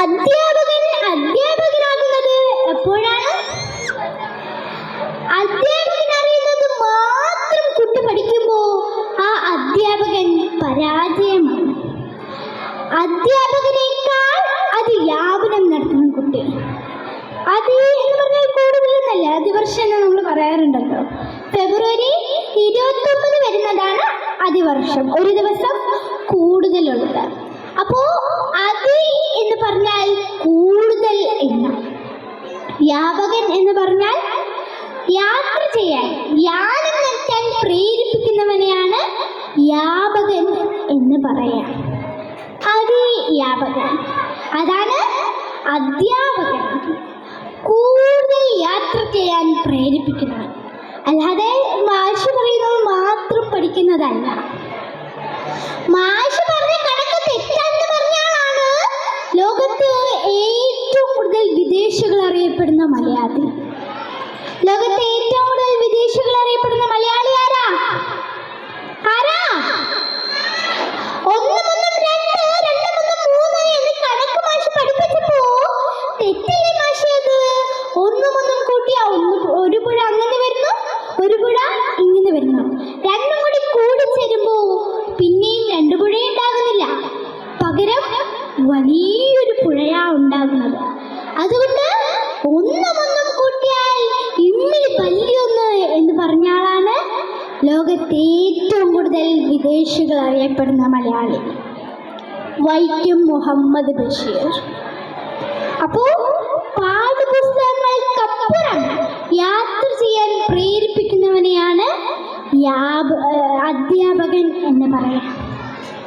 അധ്യാപകനാകുന്നത് എപ്പോഴാണ്? അധ്യാപകൻ അറിയുന്നത് മാത്രം കുട്ടി പഠിക്കുമ്പോൾ ആ അധ്യാപകൻ പരാജയമാണ്. അധ്യാപകനേക്കാൾ അതിവ്യാപനം നടത്തുന്ന കുട്ടി. അത് എന്ന് പറഞ്ഞാൽ കൂടുതലൊന്നല്ല, അതിവർഷം എന്ന് നമ്മൾ പറയാറുണ്ടല്ലോ. ഫെബ്രുവരി 29 വരുന്നതാണ് അതിവർഷം, ഒരു ദിവസം കൂടുതലുള്ളത്. അപ്പോൾ അത് എന്ന് പറഞ്ഞാൽ കൂടുതൽ എന്ന്. വ്യാപകൻ എന്ന് പറഞ്ഞാൽ യാത്ര ചെയ്യാൻ, യാനം നടത്താൻ പ്രേരിപ്പിക്കുന്നവനെയാണ് വ്യാപകൻ എന്ന് പറയാം. വ്യാപകൻ അതാണ് അധ്യാപകൻ, കൂടുതൽ യാത്ര ചെയ്യാൻ പ്രേരിപ്പിക്കുന്നവൻ. അല്ലാതെ മാഷ് പറയുന്നത് മാത്രം പഠിക്കുന്നതല്ല. മാഷ് പറഞ്ഞ കണക്ക് തെറ്റാന്ന് പറഞ്ഞാലാണ് ലോകത്ത് ഏറ്റവും കൂടുതൽ വിദേശികൾ അറിയപ്പെടുന്ന മലയാളി. ലോകത്തെ ഏറ്റവും കൂടുതൽ വിദേശികൾ അറിയപ്പെടുന്ന മലയാളി ആരാ? ഒന്ന് മുന്നും എന്ന് കണക്ക് മാഷ് പഠിപ്പിച്ചപ്പോ തെറ്റല്ലേ മാഷ്? അത് ഒന്നും കൂട്ടിയാ ഒരു പുഴ അങ്ങനെ വരുന്നു, ഒരു പുഴ ഇങ്ങനെ വരുന്നു. രണ്ടും കൂടി കൂടിച്ചേരുമ്പോ പിന്നെയും രണ്ട് പുഴ ഉണ്ടാകുന്നില്ല, പകരം വലിയൊരു പുഴയാ ഉണ്ടാകുന്നത്. അതുകൊണ്ട് ഒന്നും കൂട്ടിയാൽ ഇമ്മിളി വലിയൊന്ന് എന്ന് പറഞ്ഞാലാണ് ലോകത്തെ ഏറ്റവും കൂടുതൽ വിദേശികൾ അറിയപ്പെടുന്ന മലയാളി, വൈക്കം മുഹമ്മദ് ബഷീർ. അപ്പോൾ പാഠപുസ്തകങ്ങൾക്കപ്പുറം യാത്ര ചെയ്യാൻ പ്രേരിപ്പിക്കുന്നവനെയാണ് അധ്യാപകൻ എന്ന് പറയാം.